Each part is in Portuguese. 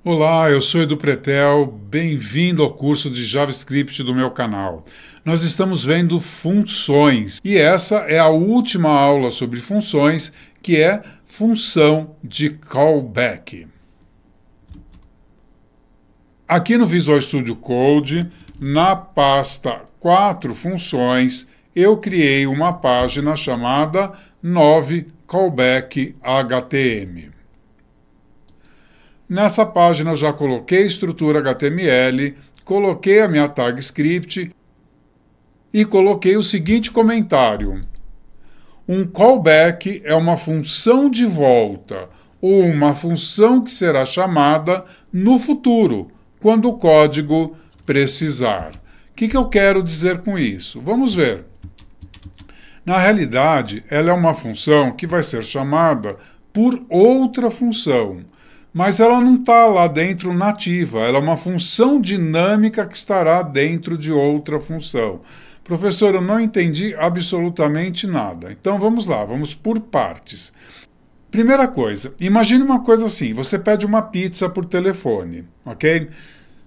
Olá, eu sou Edu Pretel, bem-vindo ao curso de JavaScript do meu canal. Nós estamos vendo funções e essa é a última aula sobre funções, que é função de callback. Aqui no Visual Studio Code, na pasta 4 funções, eu criei uma página chamada 9 callback HTML. Nessa página eu já coloquei a estrutura HTML, coloquei a minha tag script e coloquei o seguinte comentário. Um callback é uma função de volta ou uma função que será chamada no futuro, quando o código precisar. O que eu quero dizer com isso? Vamos ver. Na realidade, ela é uma função que vai ser chamada por outra função. Mas ela não está lá dentro nativa, ela é uma função dinâmica que estará dentro de outra função. Professor, eu não entendi absolutamente nada. Então vamos lá, vamos por partes. Primeira coisa, imagine uma coisa assim, você pede uma pizza por telefone, ok?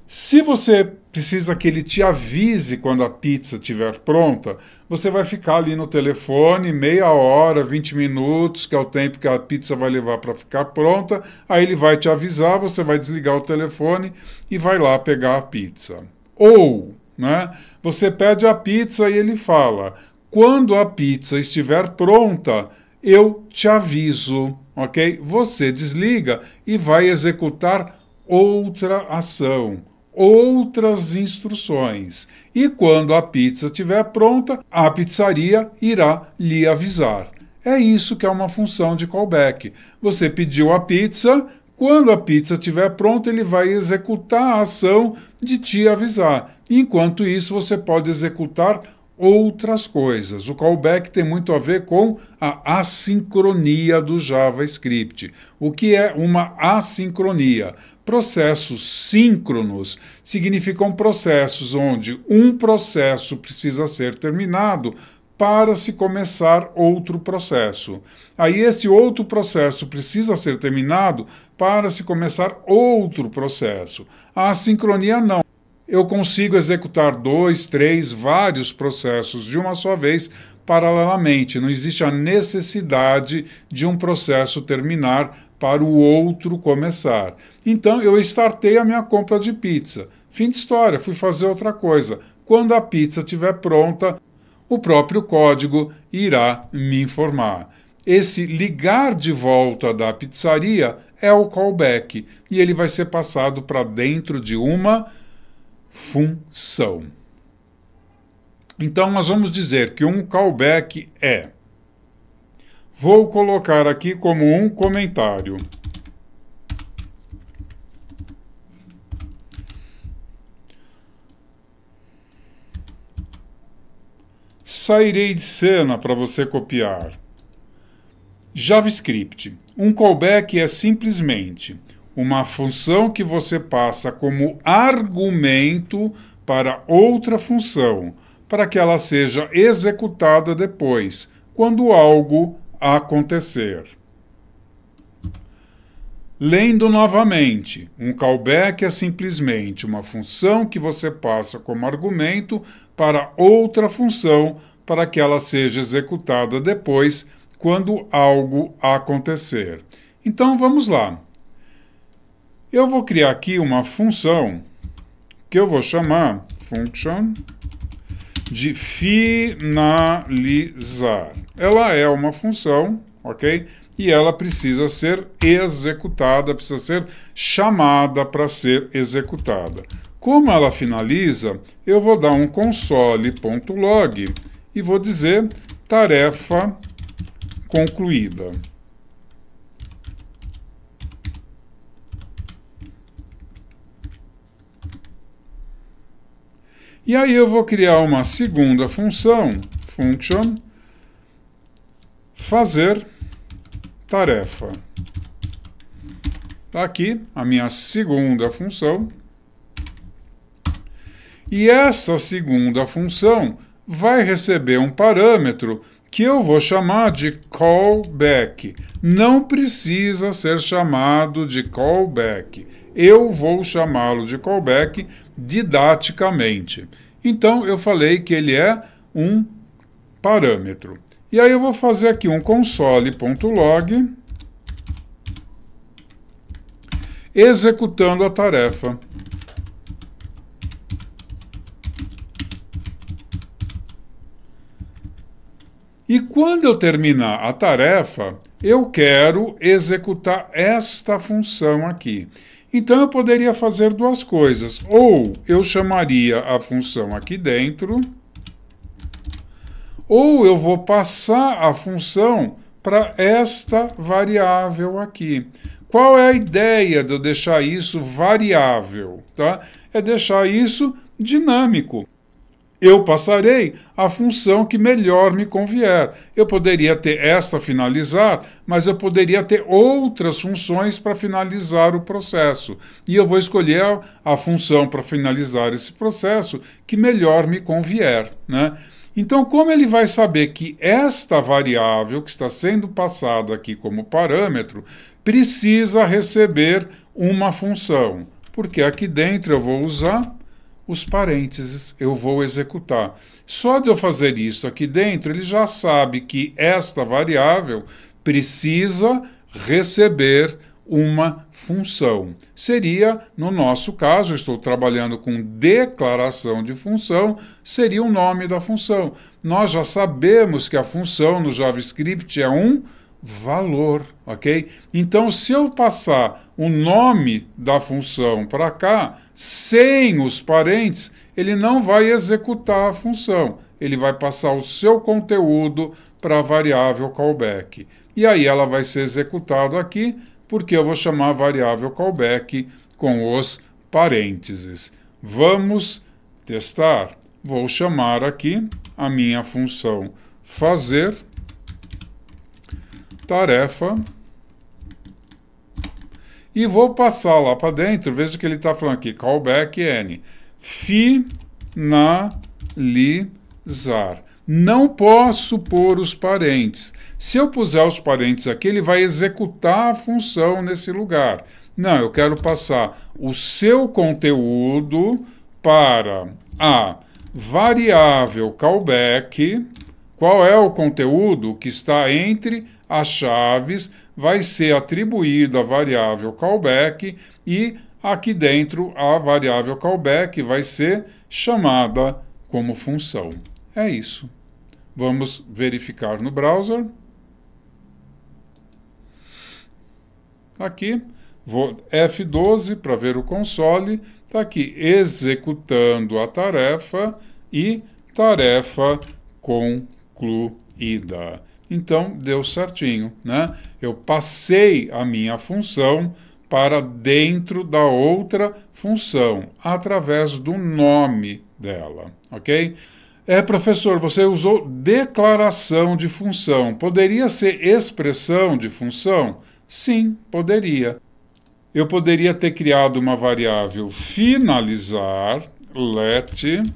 Se você precisa que ele te avise quando a pizza estiver pronta, você vai ficar ali no telefone meia hora, 20 minutos, que é o tempo que a pizza vai levar para ficar pronta, aí ele vai te avisar, você vai desligar o telefone e vai lá pegar a pizza. Ou, né, você pede a pizza e ele fala, quando a pizza estiver pronta, eu te aviso, ok? Você desliga e vai executar outra ação, outras instruções. E quando a pizza estiver pronta, a pizzaria irá lhe avisar. É isso que é uma função de callback. Você pediu a pizza, quando a pizza estiver pronta, ele vai executar a ação de te avisar. Enquanto isso, você pode executar outras coisas. O callback tem muito a ver com a assincronia do JavaScript. O que é uma assincronia? Processos síncronos significam processos onde um processo precisa ser terminado para se começar outro processo. Aí esse outro processo precisa ser terminado para se começar outro processo. A assincronia não. Eu consigo executar 2, 3, vários processos de uma só vez paralelamente. Não existe a necessidade de um processo terminar para o outro começar. Então, eu startei a minha compra de pizza. Fim de história, fui fazer outra coisa. Quando a pizza estiver pronta, o próprio código irá me informar. Esse ligar de volta da pizzaria é o callback, e ele vai ser passado para dentro de uma função. Então, nós vamos dizer que um callback é... Vou colocar aqui como um comentário. Sairei de cena para você copiar. JavaScript. Um callback é simplesmente uma função que você passa como argumento para outra função, para que ela seja executada depois, quando algo acontecer. Lendo novamente, um callback é simplesmente uma função que você passa como argumento para outra função, para que ela seja executada depois, quando algo acontecer. Então, vamos lá. Eu vou criar aqui uma função que eu vou chamar function de finalizar. Ela é uma função, ok? E ela precisa ser executada, precisa ser chamada para ser executada. Como ela finaliza, eu vou dar um console.log e vou dizer tarefa concluída. E aí eu vou criar uma segunda função, function, fazer tarefa. Está aqui a minha segunda função. E essa segunda função vai receber um parâmetro que eu vou chamar de callback. Não precisa ser chamado de callback. eu vou chamá-lo de callback didaticamente. Então, eu falei que ele é um parâmetro. E aí eu vou fazer aqui um console.log executando a tarefa. E quando eu terminar a tarefa, eu quero executar esta função aqui. Então, eu poderia fazer duas coisas. Ou eu chamaria a função aqui dentro, ou eu vou passar a função para esta variável aqui. Qual é a ideia de eu deixar isso variável? Tá? É deixar isso dinâmico. Eu passarei a função que melhor me convier. Eu poderia ter esta finalizar, mas eu poderia ter outras funções para finalizar o processo. E eu vou escolher a função para finalizar esse processo que melhor me convier, né? Então, como ele vai saber que esta variável que está sendo passada aqui como parâmetro precisa receber uma função? Porque aqui dentro eu vou usar os parênteses, eu vou executar. Só de eu fazer isso aqui dentro, ele já sabe que esta variável precisa receber uma função. Seria, no nosso caso, eu estou trabalhando com declaração de função, seria o nome da função. Nós já sabemos que a função no JavaScript é um valor, ok? Então, se eu passar o nome da função para cá, sem os parênteses, ele não vai executar a função. Ele vai passar o seu conteúdo para a variável callback. E aí ela vai ser executada aqui, porque eu vou chamar a variável callback com os parênteses. Vamos testar. Vou chamar aqui a minha função fazer tarefa e vou passar lá para dentro. Veja que ele está falando aqui, callback n, finalizar. Não posso pôr os parênteses. Se eu puser os parênteses aqui, ele vai executar a função nesse lugar. Não, eu quero passar o seu conteúdo para a variável callback. Qual é o conteúdo que está entre as chaves? Vai ser atribuído à variável callback e aqui dentro a variável callback vai ser chamada como função. É isso. Vamos verificar no browser. Aqui, vou F12 para ver o console. Está aqui executando a tarefa e tarefa concluída. Então, deu certinho, né? Eu passei a minha função para dentro da outra função, através do nome dela, ok? Professor, você usou declaração de função. Poderia ser expressão de função? Sim, poderia. Eu poderia ter criado uma variável finalizar, let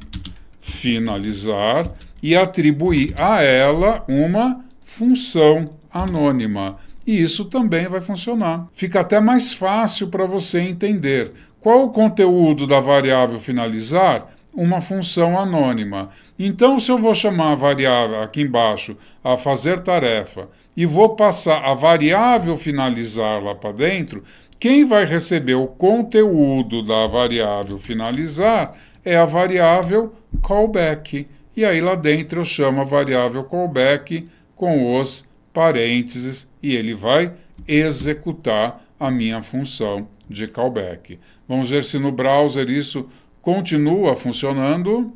finalizar, e atribuir a ela uma função anônima. E isso também vai funcionar. Fica até mais fácil para você entender. Qual o conteúdo da variável finalizar? Uma função anônima. Então, se eu vou chamar a variável aqui embaixo, a fazer tarefa, e vou passar a variável finalizar lá para dentro, quem vai receber o conteúdo da variável finalizar é a variável callback. E aí lá dentro eu chamo a variável callback com os parênteses e ele vai executar a minha função de callback. Vamos ver se no browser isso continua funcionando.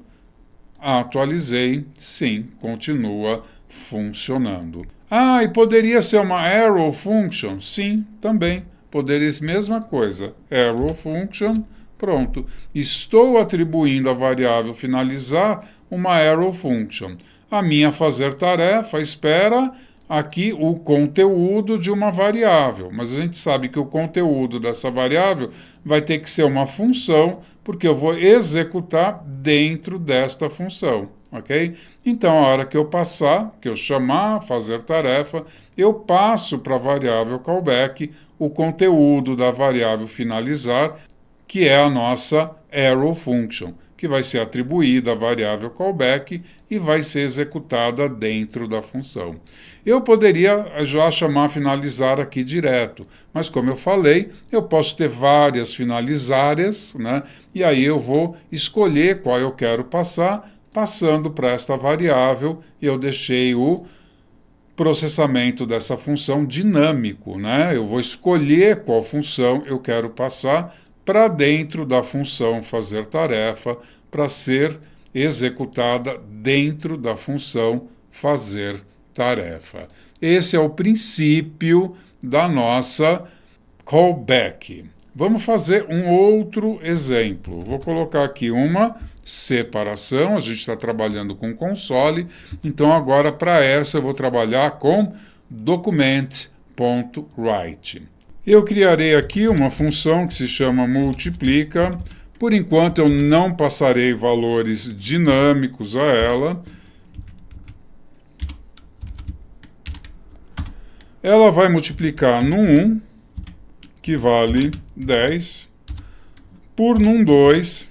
Atualizei. Sim, continua funcionando. E poderia ser uma arrow function? Sim, também. Poderia ser a mesma coisa. Arrow function, pronto. Estou atribuindo a variável finalizar uma arrow function. A minha fazer tarefa espera aqui o conteúdo de uma variável, mas a gente sabe que o conteúdo dessa variável vai ter que ser uma função, porque eu vou executar dentro desta função. ok? Então, a hora que eu passar, que eu chamar, fazer tarefa, eu passo para a variável callback o conteúdo da variável finalizar, que é a nossa arrow function, que vai ser atribuída à variável callback e vai ser executada dentro da função. Eu poderia já chamar finalizar aqui direto, mas como eu falei, eu posso ter várias finalizárias, né? E aí eu vou escolher qual eu quero passar, passando para esta variável, e eu deixei o processamento dessa função dinâmico, né? Eu vou escolher qual função eu quero passar para dentro da função fazer tarefa, para ser executada dentro da função fazer tarefa. Esse é o princípio da nossa callback. Vamos fazer um outro exemplo. Vou colocar aqui uma separação, a gente está trabalhando com console, então agora para essa eu vou trabalhar com document.write. Eu criarei aqui uma função que se chama multiplica. Por enquanto eu não passarei valores dinâmicos a ela. Ela vai multiplicar num 1, que vale 10, por num 2,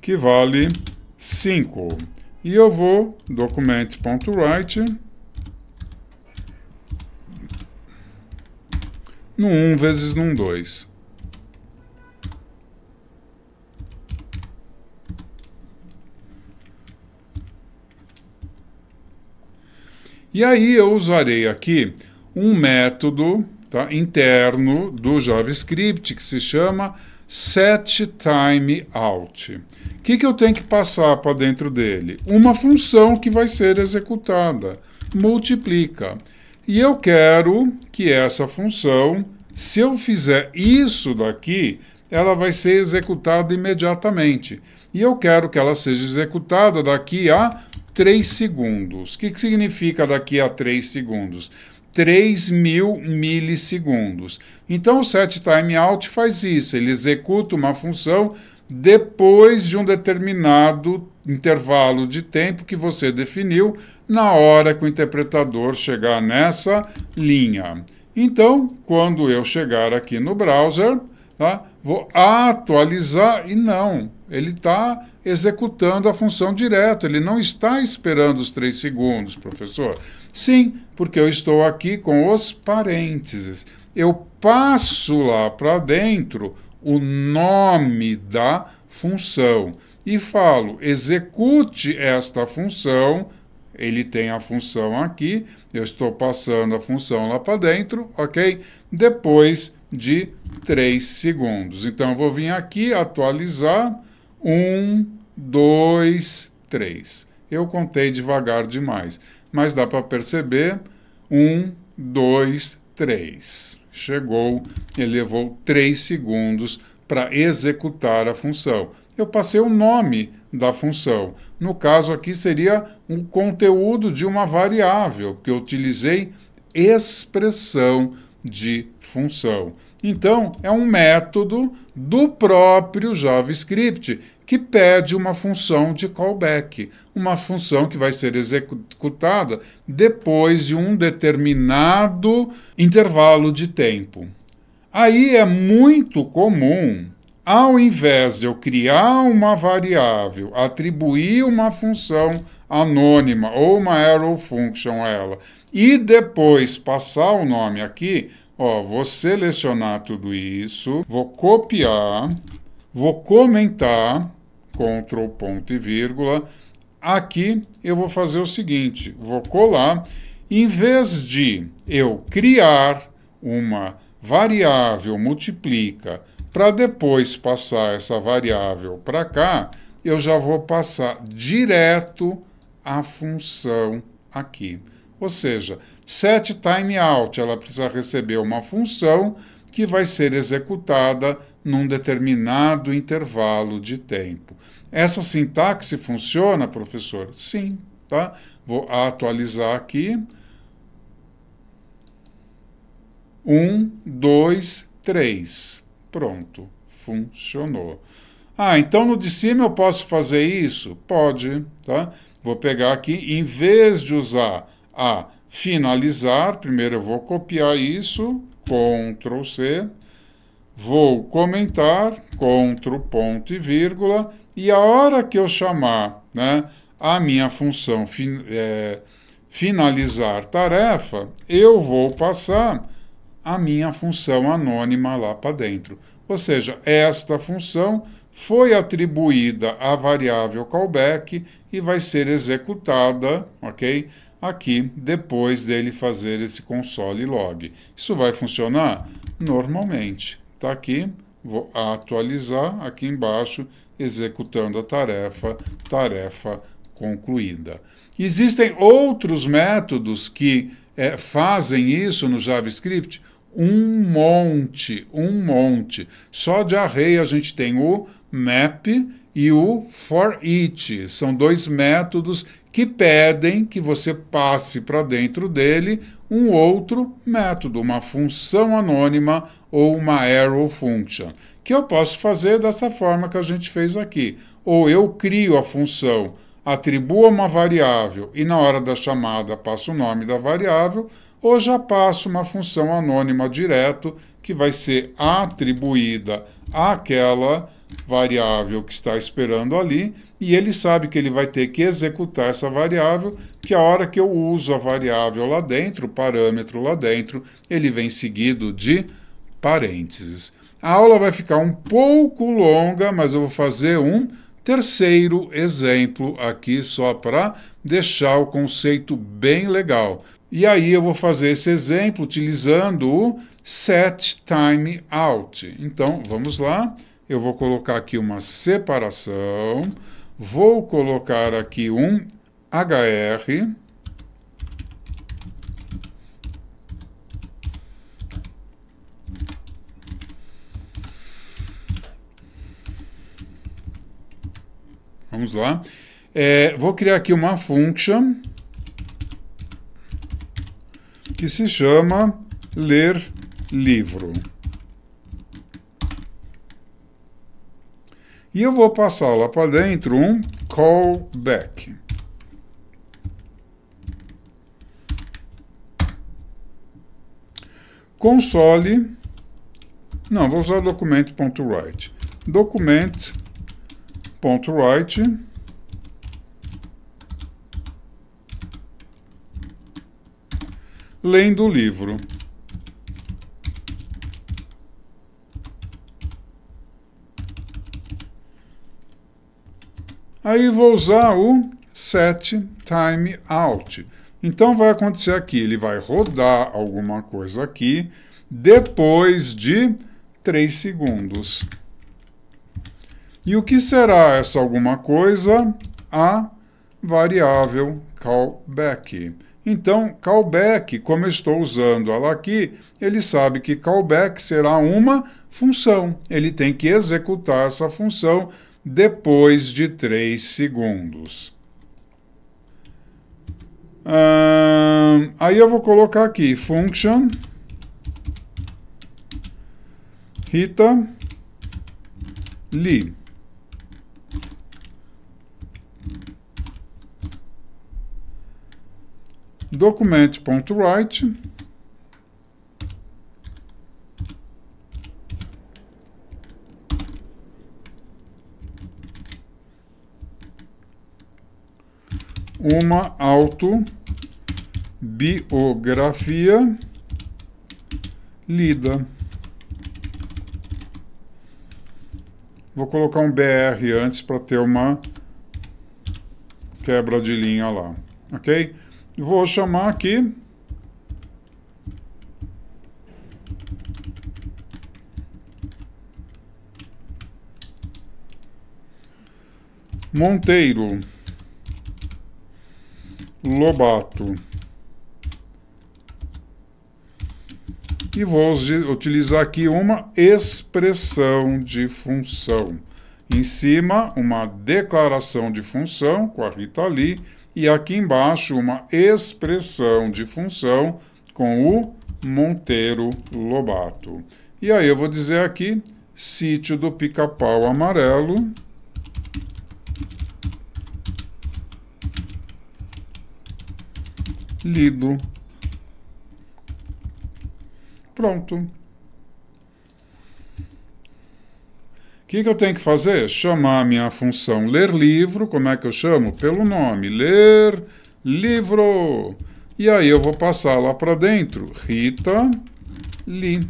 que vale 5. E eu vou document.write no 1 vezes num 2. E aí eu usarei aqui um método, tá, interno do JavaScript que se chama setTimeout. O que eu tenho que passar para dentro dele? Uma função que vai ser executada, multiplica. E eu quero que essa função, se eu fizer isso daqui, ela vai ser executada imediatamente. E eu quero que ela seja executada daqui a 3 segundos. O que significa daqui a 3 segundos? 3.000 milissegundos. Então, o setTimeout faz isso. Ele executa uma função depois de um determinado intervalo de tempo que você definiu na hora que o interpretador chegar nessa linha. Então, quando eu chegar aqui no browser, tá, vou atualizar e não, ele está executando a função direto, ele não está esperando os 3 segundos, professor. Sim, porque eu estou aqui com os parênteses. Eu passo lá para dentro o nome da função e falo, execute esta função. Ele tem a função aqui, eu estou passando a função lá para dentro, ok? Depois de 3 segundos. Então, eu vou vir aqui atualizar 1, 2, 3. Eu contei devagar demais, mas dá para perceber 1, 2, 3. Chegou, ele levou 3 segundos para executar a função. Eu passei o nome da função. No caso aqui seria um conteúdo de uma variável, porque eu utilizei expressão de função. Então, é um método do próprio JavaScript que pede uma função de callback, uma função que vai ser executada depois de um determinado intervalo de tempo. Aí é muito comum, ao invés de eu criar uma variável, atribuir uma função anônima ou uma arrow function a ela, e depois passar o nome aqui, ó, vou selecionar tudo isso, vou copiar, vou comentar, Ctrl, ponto e vírgula. Aqui eu vou fazer o seguinte, vou colar, em vez de eu criar uma variável multiplica para depois passar essa variável para cá, eu já vou passar direto a função aqui. Ou seja, setTimeout, ela precisa receber uma função que vai ser executada num determinado intervalo de tempo. Essa sintaxe funciona, professor? Sim, tá? Vou atualizar aqui. 1, 2, 3. Pronto, funcionou. Ah, então no de cima eu posso fazer isso? Pode, tá? Vou pegar aqui, em vez de usar a finalizar, primeiro eu vou copiar isso, Ctrl C, vou comentar, Ctrl ponto e vírgula, e a hora que eu chamar, né, a minha função finalizar tarefa, eu vou passar a minha função anônima lá para dentro. Ou seja, esta função foi atribuída à variável callback e vai ser executada, ok? Aqui, depois dele fazer esse console log. Isso vai funcionar? Normalmente. Está aqui, vou atualizar aqui embaixo, executando a tarefa concluída. Existem outros métodos que fazem isso no JavaScript? Um monte. Só de array a gente tem o map e o forEach. São dois métodos que pedem que você passe para dentro dele um outro método, uma função anônima ou uma arrow function, que eu posso fazer dessa forma que a gente fez aqui. Ou eu crio a função, atribuo uma variável e na hora da chamada passo o nome da variável, ou já passo uma função anônima direto que vai ser atribuída àquela variável que está esperando ali, e ele sabe que ele vai ter que executar essa variável, que a hora que eu uso a variável lá dentro, o parâmetro lá dentro, ele vem seguido de parênteses. A aula vai ficar um pouco longa, mas eu vou fazer um terceiro exemplo aqui só para deixar o conceito bem legal. E aí eu vou fazer esse exemplo utilizando o setTimeout. Então, vamos lá. Eu vou colocar aqui uma separação. Vou colocar aqui um HR. Vamos lá. Vou criar aqui uma function que se chama ler livro. E eu vou passar lá para dentro um callback. Console. Não, vou usar document.write. Document.write. Lendo o livro. Aí vou usar o setTimeout. Então vai acontecer aqui, ele vai rodar alguma coisa aqui depois de 3 segundos. E o que será essa alguma coisa? A variável callback. Então, callback, como eu estou usando ela aqui, ele sabe que callback será uma função. Ele tem que executar essa função depois de 3 segundos. Aí eu vou colocar aqui function Rita Lee. Document.write. Uma autobiografia lida. Vou colocar um BR antes para ter uma quebra de linha lá, ok? Vou chamar aqui Monteiro Lobato. E vou utilizar aqui uma expressão de função. Em cima, uma declaração de função com a Rita Lee. E aqui embaixo, uma expressão de função com o Monteiro Lobato. E aí eu vou dizer aqui, Sítio do Pica-Pau Amarelo, lido. Pronto. O que eu tenho que fazer? Chamar a minha função ler livro. Como é que eu chamo? Pelo nome. Ler livro. E aí eu vou passar lá para dentro. Rita li.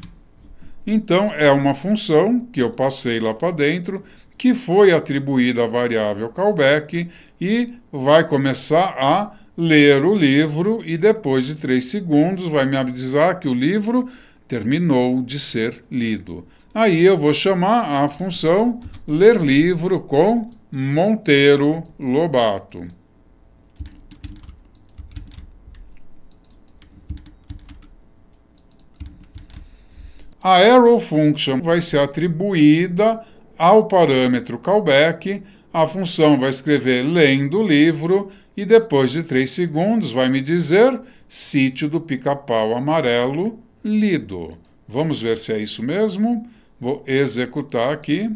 Então, é uma função que eu passei lá para dentro, que foi atribuída à variável callback e vai começar a ler o livro e depois de 3 segundos vai me avisar que o livro terminou de ser lido. Aí eu vou chamar a função ler livro com Monteiro Lobato. A arrow function vai ser atribuída ao parâmetro callback, a função vai escrever lendo o livro e depois de 3 segundos vai me dizer Sítio do Pica-Pau Amarelo lido. Vamos ver se é isso mesmo. Vou executar aqui.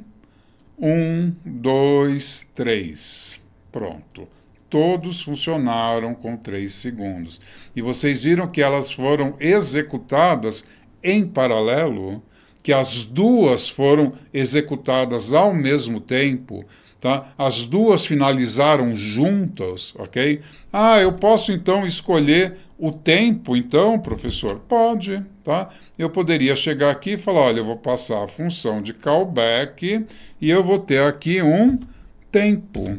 1, 2, 3. Pronto. Todos funcionaram com 3 segundos. E vocês viram que elas foram executadas em paralelo, que as duas foram executadas ao mesmo tempo, tá? As duas finalizaram juntas, ok? Ah, eu posso então escolher o tempo, então, professor? Pode, tá? Eu poderia chegar aqui e falar, olha, eu vou passar a função de callback e eu vou ter aqui um tempo,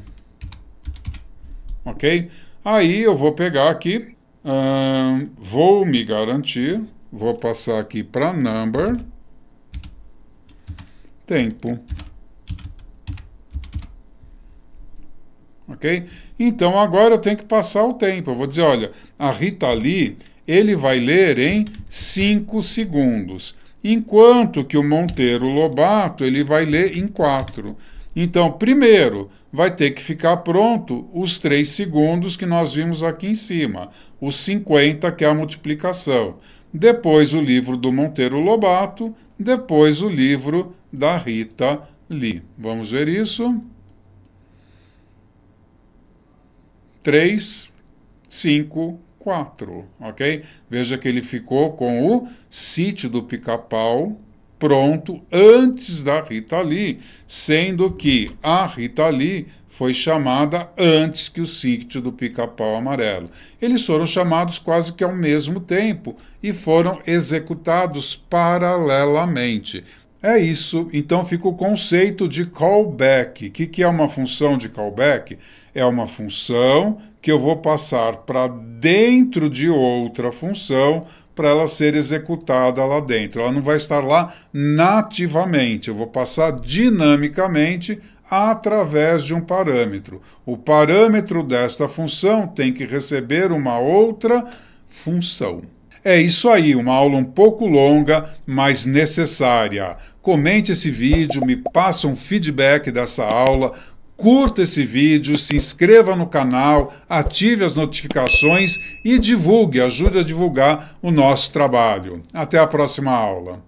ok? Aí eu vou pegar aqui, vou me garantir. Vou passar aqui para number, tempo. Ok? Então, agora eu tenho que passar o tempo. Eu vou dizer, olha, a Rita Lee, ele vai ler em 5 segundos, enquanto que o Monteiro Lobato, ele vai ler em 4. Então, primeiro, vai ter que ficar pronto os 3 segundos que nós vimos aqui em cima, os 50, que é a multiplicação. Depois o livro do Monteiro Lobato, depois o livro da Rita Lee. Vamos ver isso? 3, 5, 4, ok? Veja que ele ficou com o Sítio do Pica-Pau pronto antes da Rita Lee, sendo que a Rita Lee foi chamada antes que o Sítio do Pica-Pau Amarelo. Eles foram chamados quase que ao mesmo tempo e foram executados paralelamente. É isso, então fica o conceito de callback. O que é uma função de callback? É uma função que eu vou passar para dentro de outra função para ela ser executada lá dentro. Ela não vai estar lá nativamente, eu vou passar dinamicamente através de um parâmetro. O parâmetro desta função tem que receber uma outra função. É isso aí, uma aula um pouco longa, mas necessária. Comente esse vídeo, me passa um feedback dessa aula, curta esse vídeo, se inscreva no canal, ative as notificações e divulgue, ajude a divulgar o nosso trabalho. Até a próxima aula.